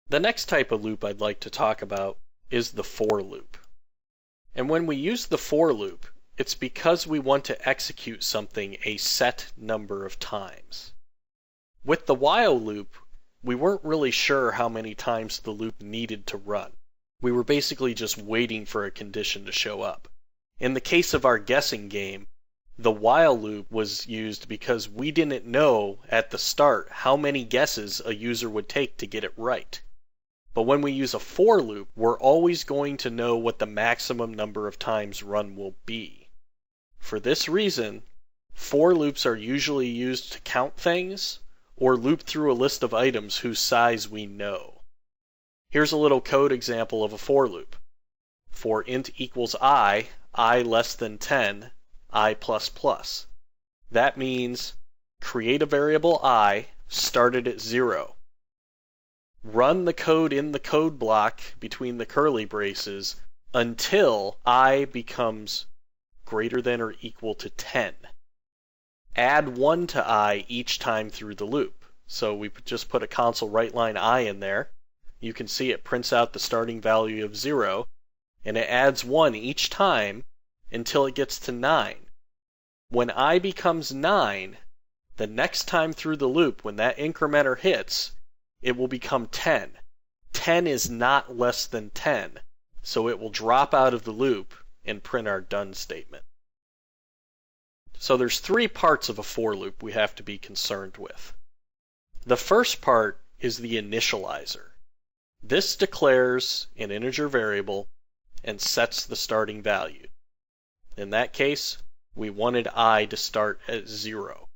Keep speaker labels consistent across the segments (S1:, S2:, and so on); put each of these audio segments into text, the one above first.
S1: The next type of loop I'd like to talk about is the for loop. And when we use the for loop, it's because we want to execute something a set number of times. With the while loop, we weren't really sure how many times the loop needed to run. We were basically just waiting for a condition to show up. In the case of our guessing game, the while loop was used because we didn't know at the start how many guesses a user would take to get it right. But when we use a for loop, we're always going to know what the maximum number of times run will be. For this reason, for loops are usually used to count things or loop through a list of items whose size we know. Here's a little code example of a for loop. For int equals I less than 10, I++. That means create a variable I started at 0. Run the code in the code block between the curly braces until I becomes greater than or equal to 10. Add 1 to I each time through the loop. So we just put a console write line I in there. You can see it prints out the starting value of 0, and it adds 1 each time until it gets to 9. When I becomes 9, the next time through the loop, when that incrementer hits, it will become 10. 10 is not less than 10, so it will drop out of the loop and print our done statement. So there's 3 parts of a for loop we have to be concerned with. The first part is the initializer. This declares an integer variable and sets the starting value. In that case, we wanted I to start at 0.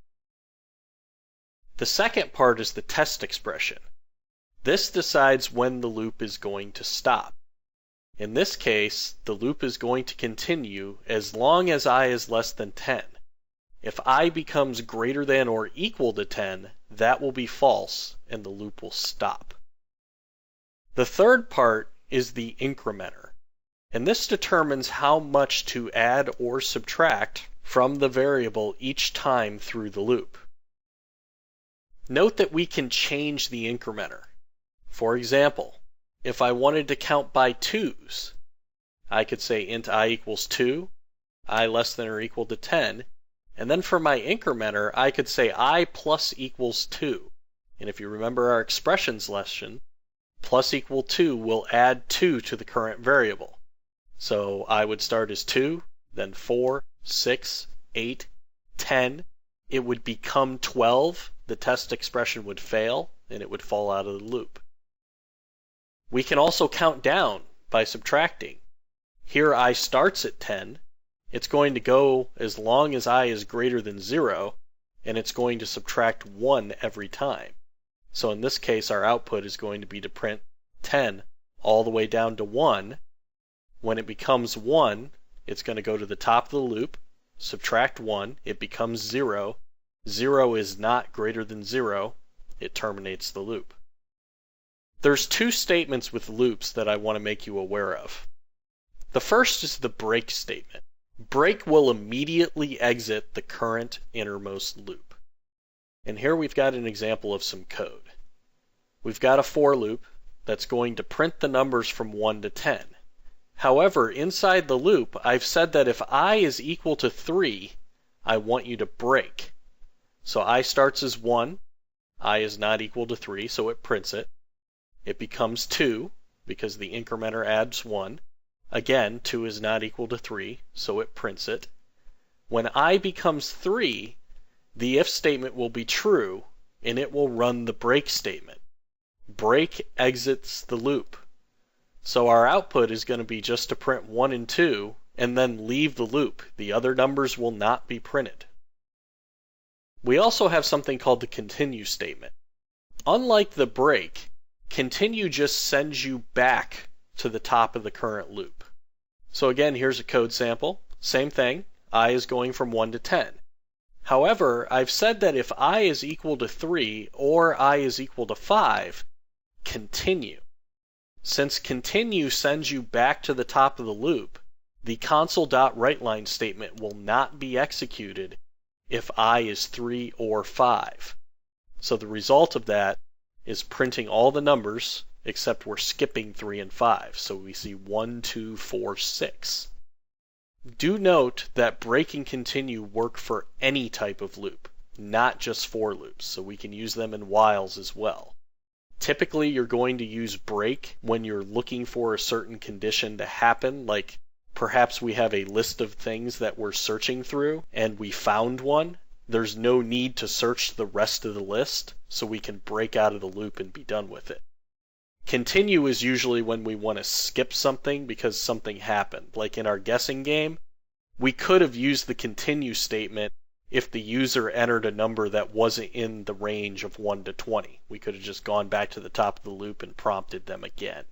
S1: The second part is the test expression. This decides when the loop is going to stop. In this case, the loop is going to continue as long as I is less than 10. If I becomes greater than or equal to 10, that will be false and the loop will stop. The third part is the incrementer, and this determines how much to add or subtract from the variable each time through the loop. Note that we can change the incrementer. For example, if I wanted to count by 2's, I could say int I equals 2, I less than or equal to 10, and then for my incrementer, I could say I plus equals 2. And if you remember our expressions lesson, plus equal 2 will add 2 to the current variable. So I would start as 2, then 4, 6, 8, 10. It would become 12. The test expression would fail, and it would fall out of the loop. We can also count down by subtracting. Here I starts at 10. It's going to go as long as I is greater than 0, and it's going to subtract 1 every time. So in this case, our output is going to be to print 10 all the way down to 1. When it becomes 1, it's going to go to the top of the loop, subtract 1, it becomes 0. 0 is not greater than 0. It terminates the loop. There's 2 statements with loops that I want to make you aware of. The first is the break statement. Break will immediately exit the current innermost loop. And here we've got an example of some code. We've got a for loop that's going to print the numbers from 1 to 10. However, inside the loop, I've said that if I is equal to 3, I want you to break. So I starts as 1, I is not equal to 3, so it prints it. It becomes 2, because the incrementer adds 1. Again, 2 is not equal to 3, so it prints it. When I becomes 3, the if statement will be true, and it will run the break statement. Break exits the loop. So our output is going to be just to print 1 and 2, and then leave the loop. The other numbers will not be printed. We also have something called the continue statement. Unlike the break, continue just sends you back to the top of the current loop. So again, here's a code sample. Same thing. I is going from 1 to 10. However, I've said that if I is equal to 3 or I is equal to 5, continue. Since continue sends you back to the top of the loop, the console.writeLine statement will not be executed if I is 3 or 5. So the result of that is printing all the numbers except we're skipping 3 and 5, so we see 1, 2, 4, 6. Do note that break and continue work for any type of loop, not just for loops, so we can use them in whiles as well. Typically, you're going to use break when you're looking for a certain condition to happen, like perhaps we have a list of things that we're searching through and we found one. There's no need to search the rest of the list, so we can break out of the loop and be done with it. Continue is usually when we want to skip something because something happened. Like in our guessing game, we could have used the continue statement if the user entered a number that wasn't in the range of 1 to 20. We could have just gone back to the top of the loop and prompted them again.